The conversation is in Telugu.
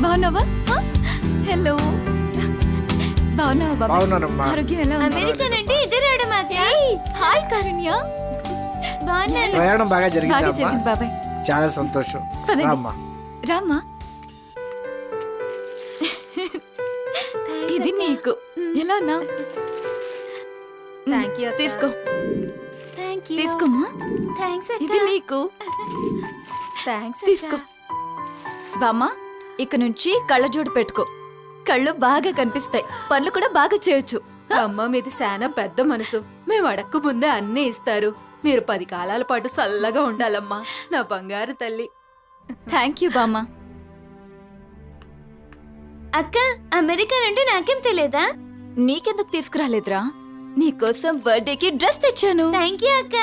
బాగున్నావా? హలో, బాగున్నావా బాబా? బాగున్నానమ్మా. ఆరోగ్యం ఎలా ఉంది? అమెరికా నుండి ఎదురాడు హాయ్ కారుణ్య. బాగున్నాను. ప్రయాణం బాగా బాగా జరిగింది జరిగింది బాబాయ్. చాలా సంతోషం. పదండి. రామ్మా. రామ్మా, ఇది నీకు. ఎలా ఉన్నా? తీసుకో తీసుకోమ్మా. ఇది నీకు. తీసుకో బామ్మా. ఇక నుంచి కళ్ళజోడు పెట్టుకో. కళ్ళు బాగా కనిపిస్తాయి, పనులు కూడా బాగా చేయొచ్చు. అమ్మ మీది శానా పెద్ద మనసు. మేము అడక్కు ముందే అన్నీ ఇస్తారు. మీరు 10 కాలాల పాటు చల్లగా ఉండాలమ్మా, నా బంగారు తల్లి. థ్యాంక్ యూ బామ్మా. అక్క, అమెరికా నుండి నాకేం తెలియదా? నీకెందుకు తీసుకురాలేదురా? నీకోసం బర్త్డేకి డ్రెస్ తెచ్చాను. థ్యాంక్ యూ అక్క.